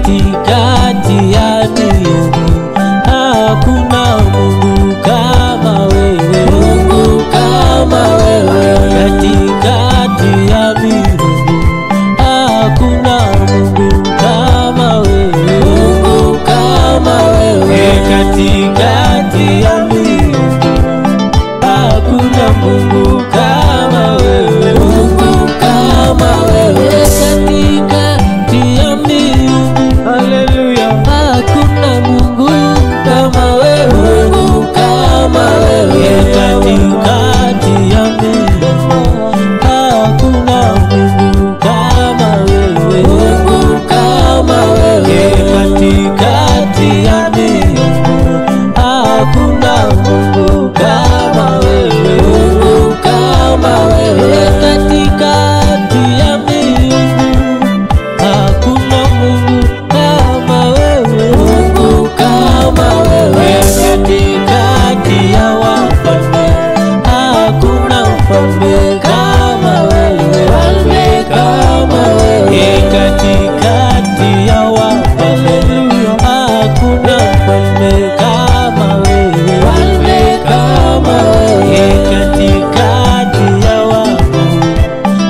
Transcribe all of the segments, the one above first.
katikati ya miungu hakuna Mungu kama wewe, Mungu kama wewe. Katikati ya miungu hakuna Mungu kama wewe, Mungu kama wewe. Katikati ya miungu hakuna Mungu kama wewe, Mungu kama wewe. Katikati ya miungu, haleluya, hakuna Mungu kama wewe, Mungu kama wewe. Katikati ya miungu hakuna Mungu kama wewe, Mungu kama wewe. Katikati ya miungu hakuna Mungu kama wewe, Mungu kama wewe. Katikati ya miungu hakuna Mungu kama wewe, Mungu kama wewe. Katikati ya wafalme hakuna mfalme kama wewe, mfalme kama wewe. Katikati ya wafalme hakuna mfalme kama wewe, mfalme kama wewe. Katikati ya wakuu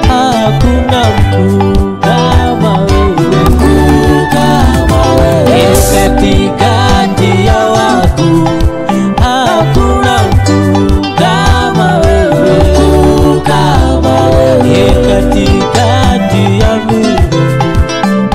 hakuna mkuu kama wewe, mkuu kama wewe. Katikati ya wakuu hakuna mkuu kama wewe, mkuu kama wewe. Katikati ya Mungu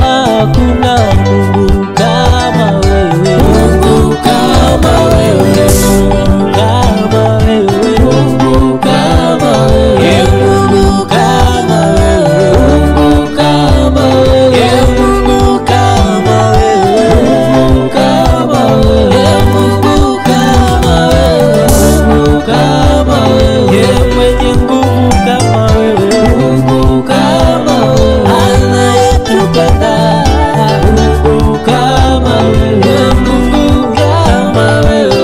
hakuna Mungu kama wewe, Mungu kama wewe, Mungu kama wewe, Mungu kama wewe, Mungu kama wewe, Mungu kama wewe, Mungu kama wewe, Mungu kama wewe, Mungu kama wewe, Mungu kama wewe, mwenye nguvu kama wewe, Mungu kama wewe, anayetupenda, Mungu kama wewe, Mungu kama wewe,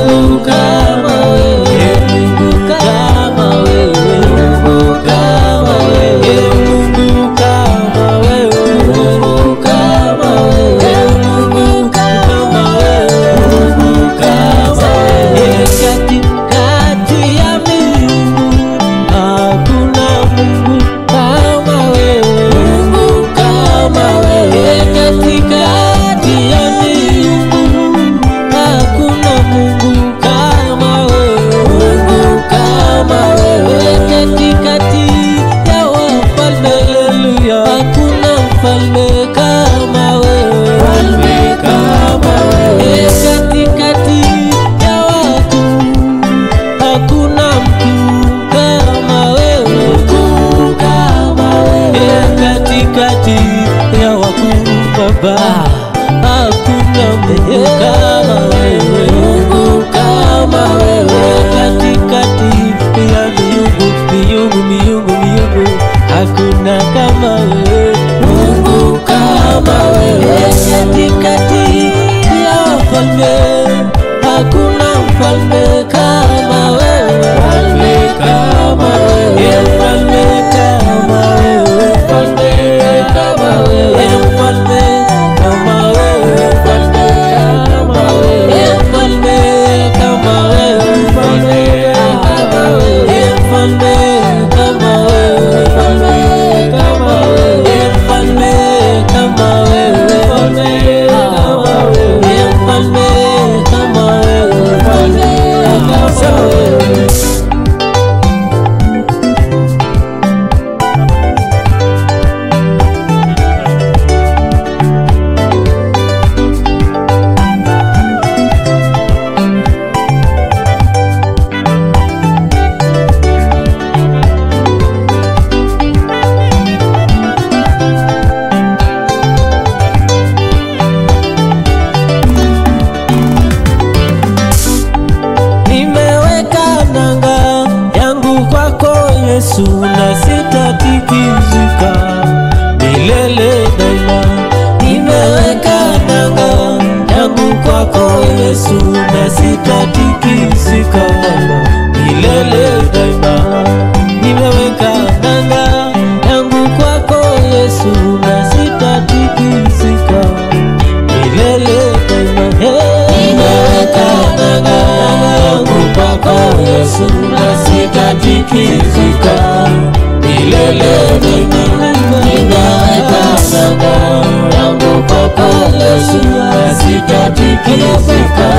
Mungu kama wewe, Mungu kama wewe, Mungu kama wewe, Mungu kama wewe, Mungu kama wewe, Mungu kama wewe, Mungu kama wewe. Katikati ya miungu hakuna Mungu kama wewe, Mungu kama wewe. Katikati ya miungu hakuna Mungu kama wewe, Mungu kama wewe. Katikati ya wafalme, haleluya, hakuna mfalme kama wewe, mfalme kama wewe. Katikati ya wakuu hakuna mkuu kama wewe, mkuu kama wewe. Katikati ya wakuu Baba hakuna Mungu kama wewe, Mungu kama wewe. Katikati ya miungu hakuna kama wewe, Mungu kama wewe. Katikati ya wafalme hakuna mfalme kama wewe, mfalme kama wewe, mfalme kama wewe, mfalme kama wewe, mfalme kama wewe, mfalme kama wewe, mfalme kama wewe, mfalme kama wewe, mfalme kama wewe, mfalme kama wewe, mfalme kama wewe, mfalme kama wewe, mfalme kama wewe, mfalme kama wewe. Yesu na sitatikizika milele daima. Nimeweka nanga yangu kwako Yesu na sitatikizika milele daima. Nimeweka nanga yangu kwako Yesu na sitatikizika kwako Yesu, na sitatikisika milele daima. Nimeweka nanga yangu kwako Yesu, na sitatikisika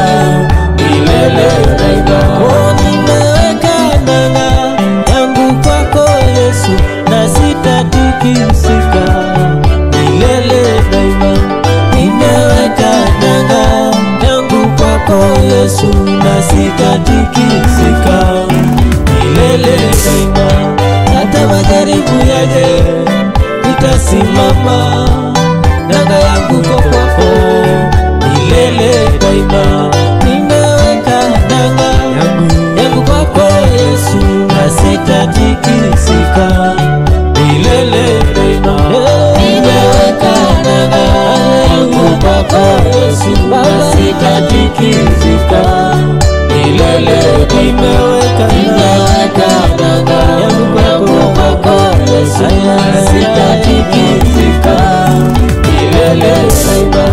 milele daima. Nimeweka nanga yangu kwako Yesu, na sitatikisika milele daima. Nimeweka nanga yangu kwako Yesu, na sitatikisika milele daima. Hata majaribu yaje, nitasimama, nanga yangu kwako milele daima. Nimeweka nanga yangu kwako Yesu, na sitatikisika milele daima. Nimeweka nanga yangu kwako Yesu, na sitatikisika milele daima. Nimeweka nanga yangu kwako Yesu, na sitatikisika milele daima.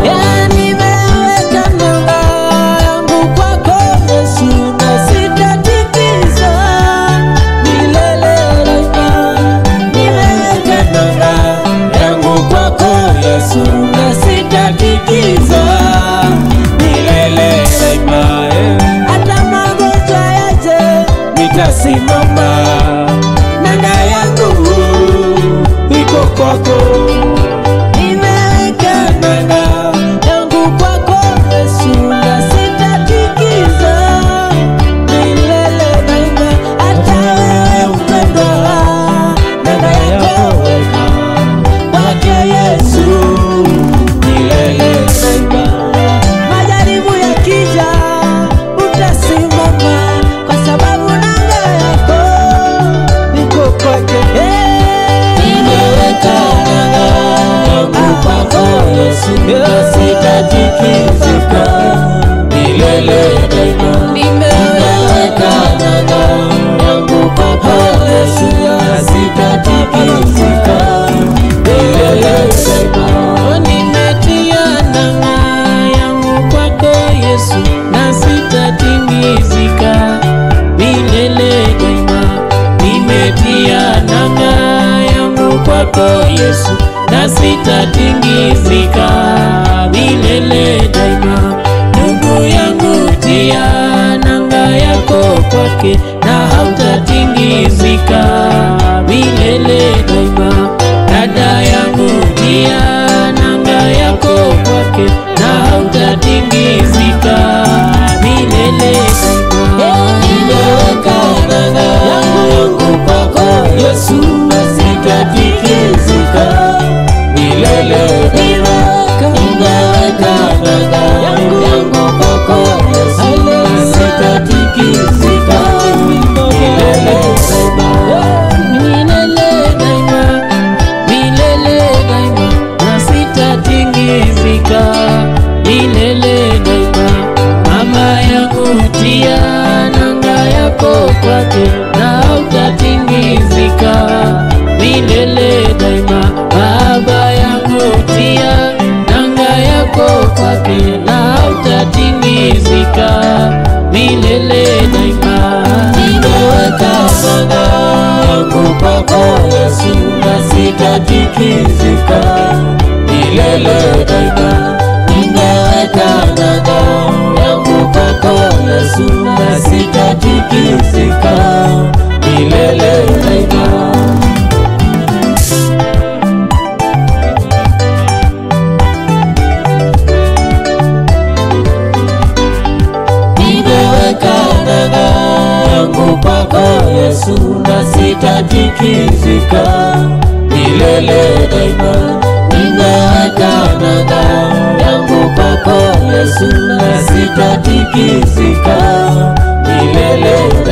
Nimeweka nanga yangu kwako Yesu, na sitatikisa milele daima. Nimeweka nanga yangu kwako Yesu, na sitatikisa milele daima. Hata magonjwa yaje, nitasimama, nanga yangu iko kwako. Nimeweka nanga yangu kwako Yesu, na sitatikisa milele daima. Hata wewe mpendwa, nanga yako weka kwake Yesu milele daima. Majaribu yakija, utasimama, kwa sababu nanga yako iko kwake. Nimeweka nanga yangu kwako Yesu, na sitatikisika milele daima. Nimeweka nanga yangu kwako Yesu, na sitatikisika milele daima. Nimetia nanga yangu kwako Yesu, na sitatingizika milele daima. Nimetia nanga yangu kwako Yesu, na sitatingizika milele daima. Ndugu yangu, tia nanga yako kwake, na hautatingizika milele daima. Dada yangu, tia nanga yako kwake, na hautatingizika milele daima. Nimeweka nanga yangu kwako Yesu, na sitatikisika milele daima. Nimeweka nanga yangu kwako Yesu, na sitatikisika milele daima. Milele daima, milele daima, na sitatingizika milele daima. Mama yangu, tia nanga yako kwake, na hautatingizika milele daima. Baba yangu, tia nanga yako kwake, na hautatingizika milele daima. Nimeweka nanga yangu kwako Yesu, na sitatikisika milele daima. Nimeweka nanga yangu kwako Yesu, na sitatikisika milele daima. Nimeweka nanga yangu kwako Yesu, na sitatikisika milele daima. Nimeweka nanga yangu kwako Yesu, na sitatikisika milele daima.